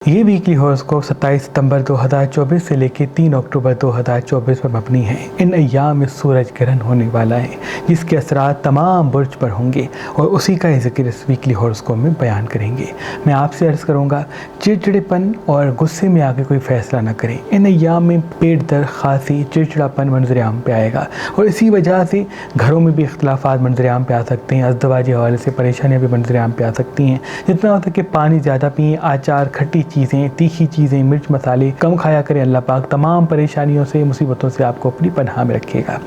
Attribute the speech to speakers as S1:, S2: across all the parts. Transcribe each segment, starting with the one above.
S1: ये weekly horoscope 27 सितंबर 2024 से लेकर 3 अक्टूबर 2024 पर मबनी है। इन अय्याम में सूरज ग्रहण होने वाला है जिसके असरात तमाम बुर्ज पर होंगे और उसी का जिक्र इस वीकली हॉरोस्कोप में बयान करेंगे। मैं आपसे अर्ज़ करूँगा चिड़चिड़ेपन और गुस्से में आके कोई फ़ैसला न करें। इन अय्याम में पेट दर्द, खांसी, चिड़चिड़ापन मंजर-ए-आम पे आएगा और इसी वजह से घरों में भी इख्तिलाफ़ात मंजर-ए-आम पे आ सकते हैं। अज़दवाजी हवाले से परेशानियाँ भी मंजर-ए-आम पे आ सकती हैं। जितना हो सके पानी ज़्यादा पिएँ, आचार, खट्टी चीज़ें, तीखी चीज़ें, मिर्च मसाले कम खाया करें। अल्लाह पाक तमाम परेशानियों से, मुसीबतों से आपको अपनी पनाह में रखेगा।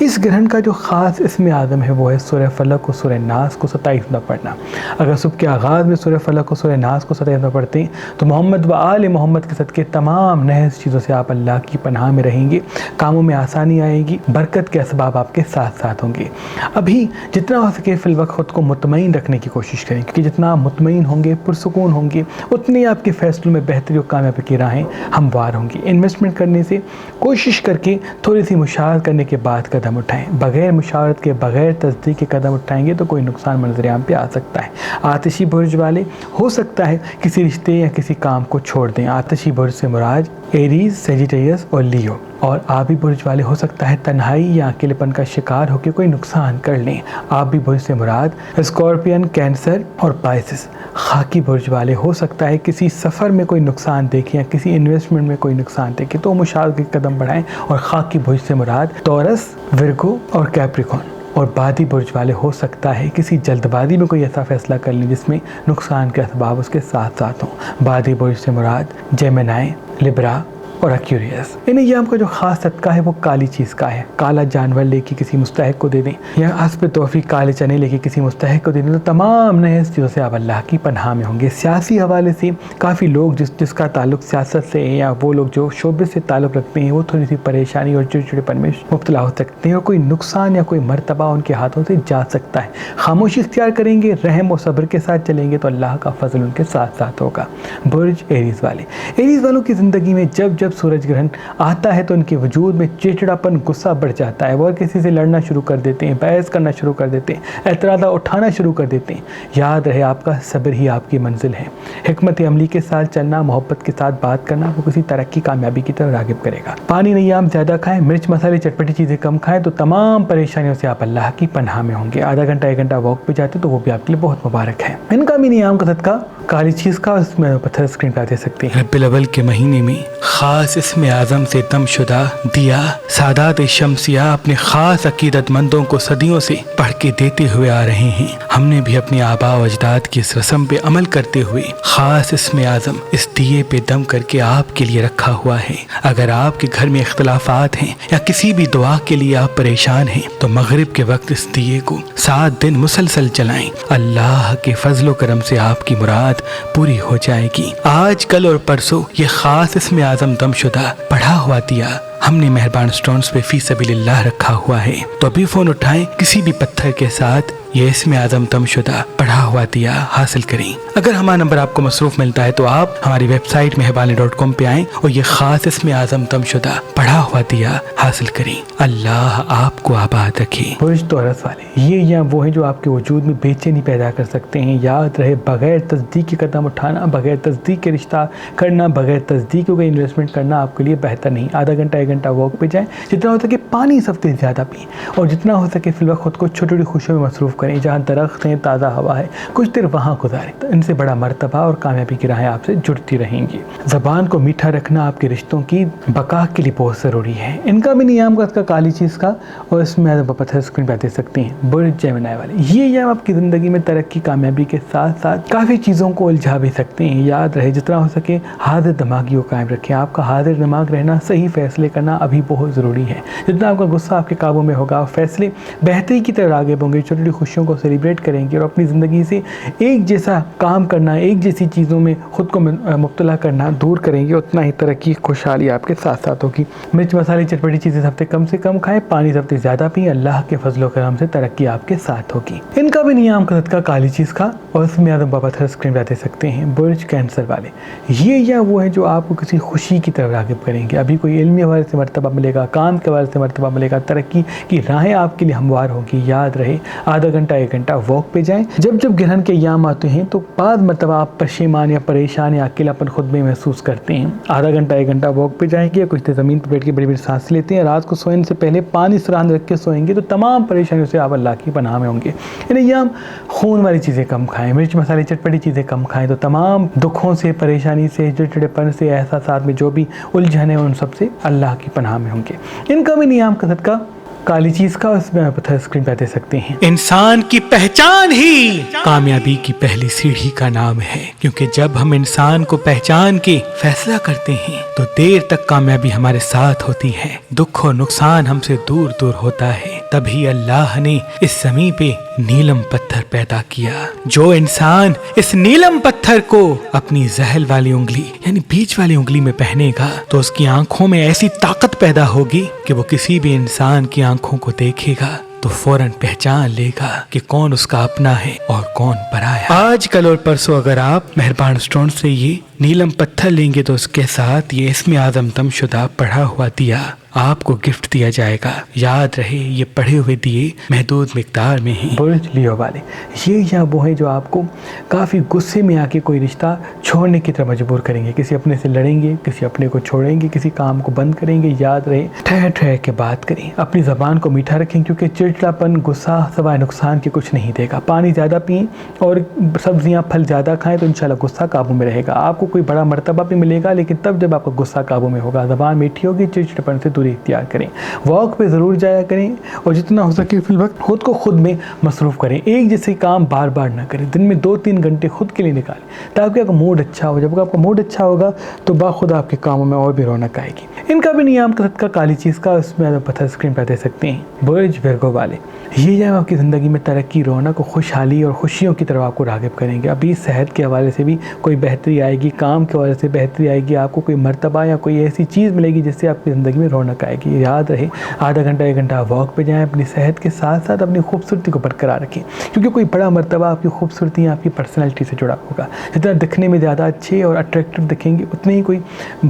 S1: इस ग्रहण का जो ख़ास इसमें आज़म है वो है सूरह फलक और सूरह नास को 27 दफ़ा पढ़ना। अगर सुबह के आगाज़ में सूरह फलक और सूरह नास को 27 दफ़ा पढ़ते हैं तो मोहम्मद व आले मोहम्मद के सदक़े तमाम नहज़ चीज़ों से आप अल्लाह की पनाह में रहेंगे। कामों में आसानी आएगी, बरकत के असबाब आपके साथ साथ होंगे। अभी जितना हो सके फ़िल वक्त ख़ुद को मुतमईन रखने की कोशिश करें, क्योंकि जितना आप मुतमईन होंगे, पुरसुकून होंगे, उतनी आपके फैसलों में बेहतरी और कामयाबी की राहें हमवार होंगी। इन्वेस्टमेंट करने से कोशिश करके थोड़ी सी मुशावरत करने के बाद कदम उठाएं। बग़ैर मुशावरत के, बग़ैर तस्दीक के कदम उठाएंगे तो कोई नुकसान मंजर-ए-आम पे आ सकता है। आतिशी बुर्ज वाले हो सकता है किसी रिश्ते या किसी काम को छोड़ दें। आतिशी बुर्ज से मुराद एरीज, सेजिटेरियस और लियो। और आबी बुर्ज वाले हो सकता है तन्हाई या अकेलेपन का शिकार होकर कोई नुकसान कर लें। आबी बुर्ज से मुराद स्कॉर्पियन, कैंसर और पाइसिस। खाकी बुर्ज वाले हो सकता है किसी सफ़र में कोई नुकसान देखें या किसी इन्वेस्टमेंट में कोई नुकसान देखें तो मुशावरत के कदम बढ़ाएं। और खाकी बुर्ज से मुराद टॉरस, विर्गो और कैप्रिकॉन। और बादी बुर्ज वाले हो सकता है किसी जल्दबाजी में कोई ऐसा फ़ैसला कर लें जिसमें नुकसान के असबाब उसके साथ साथ हों। बादी बुर्ज से मुराद जेमिनी, लिब्रा और एक्वेरियस। इन अय्याम का जो ख़ास सदका है वो काली चीज़ का है। काला जानवर लेके किसी मुस्तहिक को दे दें या हस्ब तौफीक काले चने लेके किसी मुस्तहिक को दे दें तो तमाम नए चीज़ों से आप अल्लाह की पनाह में होंगे। सियासी हवाले से काफ़ी लोग जिसका ताल्लुक सियासत से है या वो लोग जो शोबे से ताल्लुक़ रखते हैं वो थोड़ी सी परेशानी और चिड़चिड़ेपन में मुब्तला हो सकते हैं और कोई नुकसान या कोई मरतबा उनके हाथों से जा सकता है। खामोशी इख्तियार करेंगे, रहम और सब्र के साथ चलेंगे तो अल्लाह का फजल उनके साथ साथ होगा। बुर्ज एरीज़ वाले, एरीज़ वालों की ज़िंदगी में जब सूरज ग्रहण आता है तो उनके वजूद में चिड़चिड़ापन, गुस्सा बढ़ जाता है। वो किसी से लड़ना शुरू कर देते हैं, बहस करना शुरू कर देते हैं, एतराज़ उठाना शुरू कर देते हैं। याद रहे आपका सब्र ही आपकी मंजिल है। हिकमत अमली के साथ चलना, मोहब्बत के साथ बात करना वो किसी तरक्की, कामयाबी की तरफ राग़िब करेगा। पानी नहीं आप ज़्यादा खाएं, मिर्च मसाले चटपटी चीज़ें कम खाएं तो तमाम परेशानियों से आप अल्लाह की पनाह में होंगे। आधा घंटा 1 घंटा वॉक पे जाते तो वो भी आपके लिए बहुत मुबारक है। इनका भी नियाम का सदका काली चीज़ का उसमें पत्थर स्क्रीन पर दे सकते हैं।
S2: रब्बिल अव्वल के महीने में ख़ास इसमें आज़म से दमशुदा दिया सादात शमसिया अपने ख़ास अकीदतमंदों को सदियों से पढ़ के देते हुए आ रहे हैं। हमने भी अपने आबा व अजदाद की इस रस्म पे अमल करते हुए ख़ास इसमें आज़म इस दिए पे दम करके आपके लिए रखा हुआ है। अगर आपके घर में इख्तिलाफात हैं या किसी भी दुआ के लिए आप परेशान हैं तो मगरिब के वक्त इस दिए को 7 दिन मुसलसल जलाएं। अल्लाह के फजलो करम से आपकी मुराद पूरी हो जाएगी। आज, कल और परसों ये ख़ास इसमें आज़म दमशुदा पढ़ा हुआ दिया हमने मेहरबान स्टोन्स पे फी सबीलिल्लाह रखा हुआ है। तो अभी फ़ोन उठाएं, किसी भी पत्थर के साथ ये इसमें आज़म दमशुदा पढ़ा हुआ दिया हासिल करें। अगर हमारा नंबर आपको मसरूफ़ मिलता है तो आप हमारी वेबसाइट मेहरबानी.com पे आएँ और ये ख़ास इसमें आज़म दमशुदा पढ़ा हुआ दिया हासिल करें। अल्लाह आपको आबाद रखे।
S1: बुर्ज टॉरस वाले, ये या वो हैं जो आपके वजूद में बेचैनी पैदा कर सकते हैं। याद रहे बग़ैर तस्दीक के कदम उठाना, बग़ैर तस्दीक के रिश्ता करना, बग़ैर तस्दीक के इन्वेस्टमेंट करना आपके लिए बेहतर नहीं। आधा घंटा 1 घंटा वॉक पे जाएँ, जितना हो सके पानी इस हफ्ते ज़्यादा पिएँ और जितना हो सके फिलहाल ख़ुद को छोटी छोटी खुशियों में मसरूफ़ करें। जहाँ दरख्त हैं, ताज़ा हवा है, कुछ देर वहाँ गुजारें तो इनसे बड़ा मर्तबा और कामयाबी की राहें आपसे जुड़ती रहेंगी। ज़बान को मीठा रखना आपके रिश्तों की बका के लिए बहुत ज़रूरी है। इनका भी नियाम का काली चीज़ का और इसमें आप पत्थर स्क्रीन पर दे सकते हैं। बुर्ज जेमिनी वाले, ये या आपकी ज़िंदगी में तरक्की, कामयाबी के साथ साथ काफ़ी चीज़ों को उलझा भी सकते हैं। याद रहे जितना हो सके हाजिर दिमागी को कायम रखें। आपका हाजिर दिमाग रहना, सही फ़ैसले करना अभी बहुत ज़रूरी है। जितना आपका गुस्सा आपके काबू में होगा, फैसले बेहतरी की तरफ आगे होंगे, छोटी छोटी खुशियों को सेलिब्रेट करेंगे और अपनी ज़िंदगी से एक जैसा काम करना, एक जैसी चीज़ों में ख़ुद को मुब्तला करना दूर करेंगे, उतना ही तरक्की, खुशहाली आपके साथ साथ होगी। मिर्च मसाले चटपटी चीज़ें हफ्ते कम से कम खाएं, पानी हफ्ते ज़्यादा पिएं। अल्लाह के फजलो करम से तरक्की आपके साथ होगी। इनका भी नियाम का सदका काली चीज़ का और इसमें आदम बाबा थर स्क्रीन पर दे सकते हैं। बुर्ज कैंसर वाले, ये या वो है जो आपको किसी खुशी की तरफ राग़िब करेंगे। अभी कोई इल्मी हवाले سے مرتبہ ملے گا, کام کے حوالے سے مرتبہ ملے گا, ترقی کی راہیں آپ کے لیے ہموار ہوگی. یاد رہے آدھا گھنٹہ 1 گھنٹہ واک پہ جائیں. جب گرہن کے ایام آتے ہیں تو بعض مرتبہ آپ پشیمان یا پریشان یا اکیلاپن خود میں محسوس کرتے ہیں. آدھا گھنٹہ 1 گھنٹہ واک پہ جائیں گے, کچھ دیر زمین پہ بیٹھ کے بڑی بڑی سانس لیتے ہیں, رات کو سونے سے پہلے پانی سراہن رکھ کے سوئیں گے تو تمام پریشانیوں سے آپ اللہ کی پناہ میں ہوں گے. ان ایام خون والی چیزیں کم کھائیں, مرچ مسالے چٹپٹی چیزیں کم کھائیں, تو تمام دکھوں سے, پریشانی سے, چڑچڑےپن سے, احساسات میں جو بھی الجھن ہے ان سب سے اللہ کی پناہ میں ہوں گے. ان کا بھی نیام کا صدقہ کالی چیز کا اس میں پتھر اسکرین پہ دے سکتے ہیں.
S2: انسان کی پہچان ہی کامیابی کی پہلی سیڑھی کا نام ہے, کیونکہ جب ہم انسان کو پہچان کے فیصلہ کرتے ہیں تو دیر تک کامیابی ہمارے ساتھ ہوتی ہے, دکھ و نقصان ہم سے دور دور ہوتا ہے. تبھی اللہ نے اس زمین پہ نیلم پتھر پیدا کیا. جو انسان اس نیلم پتھر کو اپنی زحل والی انگلی یعنی بیچ والی انگلی میں پہنے گا تو اس کی آنکھوں میں ایسی طاقت پیدا ہوگی کہ وہ کسی بھی انسان کی آنکھوں کو دیکھے گا تو فوراً پہچان لے گا کہ کون اس کا اپنا ہے اور کون پرایا. آج کل اور پرسوں اگر آپ مہربان اسٹون سے یہ نیلم پتھر لیں گے تو اس کے ساتھ یہ اسم اعظم دم شدہ پڑھا ہوا دیا آپ کو گفٹ دیا جائے گا. یاد رہے یہ پڑھے ہوئے دیے محدود مقدار میں ہیں.
S1: برج لیو والے یہ یا وہ ہیں جو آپ کو کافی غصے میں آ کے کوئی رشتہ چھوڑنے کی طرف مجبور کریں گے, کسی اپنے سے لڑیں گے, کسی اپنے کو چھوڑیں گے, کسی کام کو بند کریں گے. یاد رہے ٹھہر ٹھہر کے بات کریں, اپنی زبان کو میٹھا رکھیں, کیونکہ چڑچڑاپن غصہ سوائے نقصان کے کچھ نہیں دے گا. پانی زیادہ پئیں اور سبزیاں پھل زیادہ کھائیں تو انشاءاللہ غصہ قابو میں رہے گا. آپ کو کوئی بڑا مرتبہ بھی ملے گا لیکن تب جب آپ کا غصہ قابو میں ہوگا. زبان میٹھی ہوگی, چڑچڑاپن سے دوری اختیار کریں. واک پہ ضرور جایا کریں اور جتنا ہو سکے فی الوقت خود کو خود میں مصروف کریں. ایک جیسے کام بار بار نہ کریں, دن میں 2-3 گھنٹے خود کے لیے نکالیں تاکہ آپ کا موڈ اچھا ہو. جب آپ کا موڈ اچھا ہوگا تو باخود آپ کے کاموں میں اور بھی رونق آئے گی. ان کا بھی نیام کا صدقہ کالی چیز کا اس میں پتھر اسکرین پہ دے سکتے ہیں. برج ورگو والے یہ جب آپ کی زندگی میں ترقی, رونق, خوشحالی اور خوشیوں کی طرف آپ کو راغب کریں گے. ابھی صحت کے حوالے سے بھی کوئی بہتری آئے گی, کام کے حوالے سے بہتری آئے گی, آپ کو کوئی مرتبہ یا کوئی ایسی چیز ملے گی جس سے آپ کی زندگی میں رونق آئے گی. یاد رہے آدھا گھنٹہ 1 گھنٹہ واک پہ جائیں, اپنی صحت کے ساتھ ساتھ اپنی خوبصورتی کو برقرار رکھیں, کیونکہ کوئی بڑا مرتبہ آپ کی خوبصورتی آپ کی پرسنالٹی سے جڑا ہوگا. جتنا دکھنے میں زیادہ اچھے اور اٹریکٹیو دکھیں گے اتنی ہی کوئی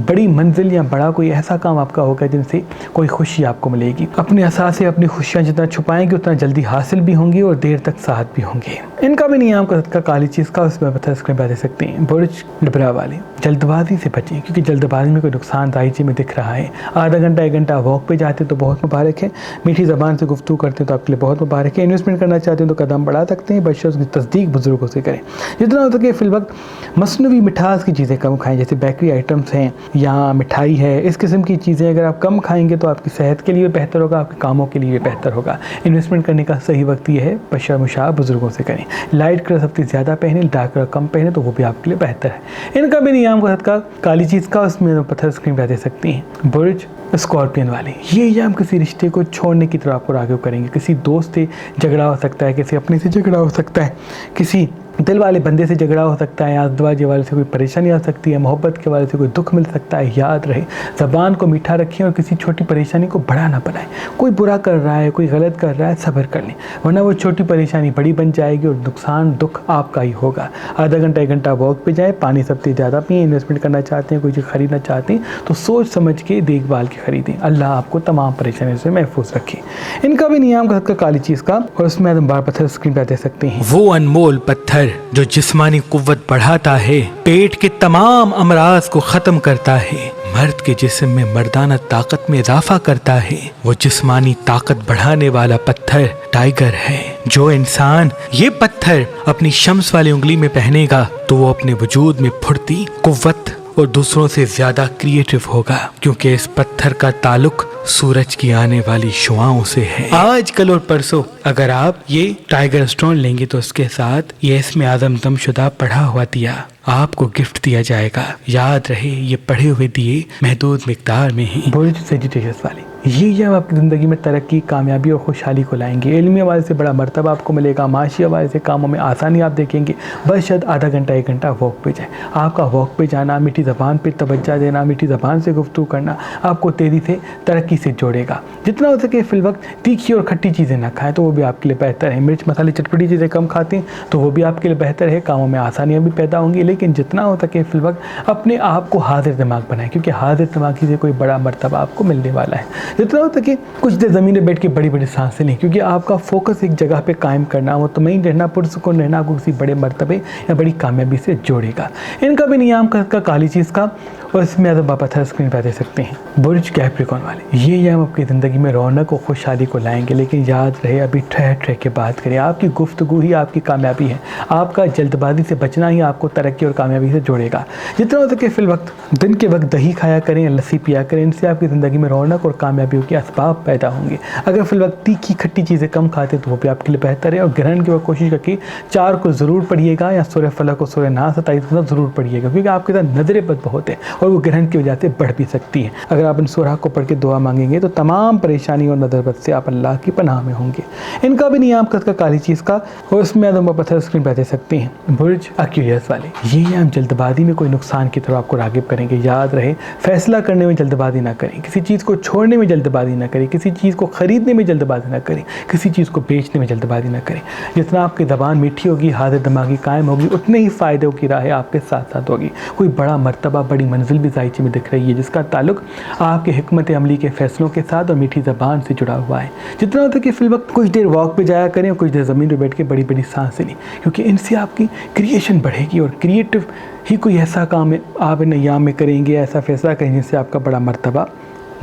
S1: بڑی منزل یا بڑا کوئی ایسا کام آپ کا ہوگا جن سے کوئی خوشی آپ کو ملے گی. اپنے احساس اپنی خوشیاں جتنا چھپائیں گے اتنا جلدی حاصل بھی ہوں گی اور دیر تک ساتھ بھی ہوں گے. ان کا بھی نیام کا صدقہ کالی چیز کا اس میں پتھر اسکرین پہ دے سکتے ہیں. برج ڈبرا والے جلد بازی سے بچیں, کیونکہ جلد بازی میں کوئی نقصان دائچے میں دکھ رہا ہے. آدھا گھنٹہ 1 گھنٹہ واک پہ جاتے تو بہت مبارک ہے, میٹھی زبان سے گفتگو کرتے ہیں تو آپ کے لیے بہت مبارک ہے. انویسٹمنٹ کرنا چاہتے ہیں تو قدم بڑھا سکتے ہیں, بشر اس کی تصدیق بزرگوں سے کریں. جتنا ہو سکے فی الوقت مصنوعی مٹھاس کی چیزیں کم کھائیں, جیسے بیکری آئٹمس ہیں یا مٹھائی ہے, اس قسم کی چیزیں اگر آپ کم کھائیں گے تو آپ کی صحت کے لیے بہتر ہوگا, آپ کے کاموں کے لیے بہتر ہوگا. انویسٹمنٹ کرنے کا صحیح وقت یہ ہے, بشر مشاہ بزرگوں سے کریں. لائٹ کلر سب سے زیادہ پہنیں, ڈارک کلر کم پہنیں تو وہ بھی آپ کے لیے بہتر ہے. ان کا بھی نیام کا صدقہ کالی چیز کا اس میں پتھر اسکرین پہ دے سکتے ہیں. برج اسکارپین والے یہ ایام کسی رشتے کو چھوڑنے کی طرف آپ کو راغب کریں گے. کسی دوست سے جھگڑا ہو سکتا ہے, کسی اپنے سے جھگڑا ہو سکتا ہے, کسی دل والے بندے سے جھگڑا ہو سکتا ہے, ازدواج کے حوالے سے کوئی پریشانی آ سکتی ہے, محبت کے حوالے سے کوئی دکھ مل سکتا ہے. یاد رہے زبان کو میٹھا رکھیں اور کسی چھوٹی پریشانی کو بڑا نہ بنائیں. کوئی برا کر رہا ہے, کوئی غلط کر رہا ہے, صبر کر لیں, ورنہ وہ چھوٹی پریشانی بڑی بن جائے گی اور نقصان دکھ آپ کا ہی ہوگا. آدھا گھنٹہ 1 گھنٹہ واک پہ جائیں, پانی سب سے زیادہ پئیں. انویسٹمنٹ کرنا چاہتے ہیں, کوئی چیز خریدنا چاہتے ہیں تو سوچ سمجھ کے دیکھ بھال کے خریدیں. اللہ آپ کو تمام پریشانیوں سے محفوظ رکھے. ان کا بھی نیام کا صدقہ کالی چیز کا اور اس میں بار پتھر اسکرین پہ دے سکتے ہیں.
S2: وہ انمول پتھر جو جسمانی قوت بڑھاتا ہے, پیٹ کے تمام امراض کو ختم کرتا ہے, مرد کے جسم میں مردانہ طاقت میں اضافہ کرتا ہے. وہ جسمانی طاقت بڑھانے والا پتھر ٹائیگر ہے. جو انسان یہ پتھر اپنی شمس والی انگلی میں پہنے گا تو وہ اپنے وجود میں پھرتی, قوت اور دوسروں سے زیادہ کریٹو ہوگا, کیونکہ اس پتھر کا تعلق سورج کی آنے والی شعاؤں سے ہے. آج کل اور پرسوں اگر آپ یہ ٹائیگر اسٹون لیں گے تو اس کے ساتھ یہ اسم اعظم دم شدہ پڑھا ہوا دیا آپ کو گفٹ دیا جائے گا. یاد رہے یہ پڑھے ہوئے دیے محدود مقدار میں ہیں.
S1: برج سیجیٹیریس والے ये एयाम आपकी ज़िंदगी में तरक्की, कामयाबी और खुशहाली को लाएंगे। इल्मी हवाले से बड़ा मर्तबा आपको मिलेगा। माशी हवाले से कामों में आसानी आप देखेंगे। बस शायद आधा घंटा 1 घंटा वॉक पे जाए। आपका वॉक पे जाना, मीठी ज़बान पे तवज्जो देना, मीठी ज़बान से गुफ्तगू करना आपको तेज़ी से तरक्की से जोड़ेगा। जितना हो सके फिल वक्त तीखी और खट्टी चीज़ें ना खाएँ तो वो भी आपके लिए बेहतर है। मिर्च मसाले चटपटी चीज़ें कम खाते हैं तो वो भी आपके लिए बेहतर है। कामों में आसानियाँ भी पैदा होंगी। लेकिन जितना हो सके फिल वक्त अपने आप को हाजिर दिमाग बनाएं, क्योंकि हाजिर दिमागी से कोई बड़ा मर्तबा आपको मिलने वाला है। जितना हो सके कुछ देर ज़मीन में बैठ के बड़ी बड़ी सांसें लें, क्योंकि आपका फोकस एक जगह पे कायम करना, मुतमईन रहना, पुरसुकून रहना आपको किसी बड़े मर्तबे या बड़ी कामयाबी से जोड़ेगा। इनका भी नियाम का काली चीज़ का, और इसमें अदब आप पत्थर स्क्रीन पर दे सकते हैं। बुर्ज कैप्रिकॉर्न वाले, ये एयाम आपकी ज़िंदगी में रौनक और खुशहाली को लाएंगे। लेकिन याद रहे, अभी ठहर ठहर के बात करें। आपकी गुफ्तगू ही आपकी कामयाबी है। आपका जल्दबाजी से बचना ही आपको तरक्की और कामयाबी से जोड़ेगा। जितना हो सके फिल वक्त दिन के वक्त दही खाया करें, लस्सी पिया करें। इनसे आपकी ज़िंदगी में रौनक और कामयाबियों के असबाब पैदा होंगे। अगर फिल वक्त तीखी खट्टी चीज़ें कम खाते तो वो भी आपके लिए बेहतर है। और ग्रहण की वक्त कोशिश करके 4 को ज़रूर पढ़िएगा, या सूरह फलक और सूरह नास 27 को ज़रूर पढ़िएगा, क्योंकि आपके साथ नजर बद बहुत है और वो ग्रहण की वजह से बढ़ भी सकती है। अगर आप इन सूरह को पढ़ के दुआ मांगेंगे तो तमाम परेशानी और नजर बद से आप अल्लाह की पनाह में होंगे। इनका भी नियाम का काली चीज़ का, और इसमें अदम पत्थर स्क्रीन पर दे सकते हैं। बुर्ज एक्वेरियस वाले, ये नियाम जल्दबाजी में कोई नुकसान की तरफ आपको रागिब करेंगे। याद रहे, फैसला करने में जल्दबाजी ना करें, किसी चीज़ को छोड़ने में जल्दबाजी ना करें, किसी चीज़ को ख़रीदने में जल्दबाजी ना करें, किसी चीज़ को बेचने में जल्दबाजी ना करें। जितना आपकी ज़बान मीठी होगी, हाजिर दिमागी कायम होगी, उतने ही फ़ायदों की राह आपके साथ साथ होगी। कोई बड़ा मर्तबा, बड़ी मंजिल भी ज़ायचे में दिख रही है, जिसका ताल्लुक आपके हिकमत अमली के फ़ैसलों के साथ और मीठी ज़बान से जुड़ा हुआ है। जितना होता है कि फिल वक्त कुछ देर वॉक पे जाया करें और कुछ देर ज़मीन पे बैठ के बड़ी बड़ी सांसें लें, क्योंकि इनसे आपकी क्रिएशन बढ़ेगी। और क्रिएटिव ही कोई ऐसा काम आप इन अय्याम में करेंगे, ऐसा फैसला करेंगे जिससे आपका बड़ा मर्तबा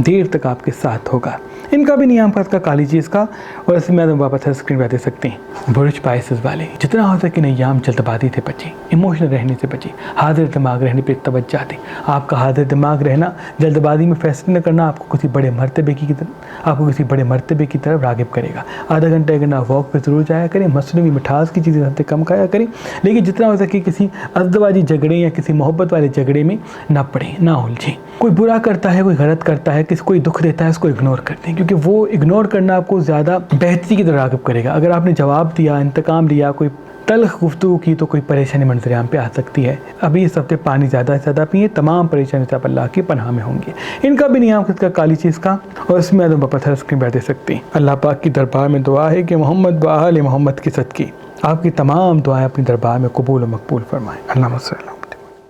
S1: देर तक आपके साथ होगा। इनका भी नियाम का काली चीज़ का, और इसमें आप वापस स्क्रीन पर दे सकते हैं। बुर्ज पाइसेस वाले, जितना हो सके नियाम जल्दबाजी से बचें, इमोशनल रहने से बचें, हाजिर दिमाग रहने पर तवज्जो दें। आपका हाजिर दिमाग रहना, जल्दबाजी में फैसले न करना आपको किसी बड़े मर्तबे की तरफ रागिब करेगा। आधा घंटा 1 घंटा वॉक पे ज़रूर जाया करें। मसनूई मिठास की चीज़ें सबसे कम खाया करें। लेकिन जितना हो सके किसी अज़दवाजी झगड़े या किसी मोहब्बत वाले झगड़े में ना पड़ें, ना उलझें। कोई बुरा करता है, कोई गलत करता है, कोई दुख देता है, उसको इग्नोर करते हैं, क्योंकि वो इग्नोर करना आपको ज़्यादा बेहतरी की तरफ राग़िब करेगा। अगर आपने जवाब दिया, इंतकाम लिया, कोई तल्ख गुफ्तगू की, तो कोई परेशानी मंजर-आम पे आ सकती है। अभी इस हफ्ते पानी ज़्यादा से ज़्यादा पिए, तमाम परेशानी से आप अल्लाह की पनाह में होंगे। इनका भी नियाम का काली चीज़ का, और इसमें अदम पत्थर स्क्रीन पर दे सकते हैं। अल्लाह पाक की दरबार में दुआ है कि मोहम्मद व आले मोहम्मद की सदक़े आपकी तमाम दुआएं अपनी दरबार में कबूल और मकबूल फरमाएँ। अल्लाह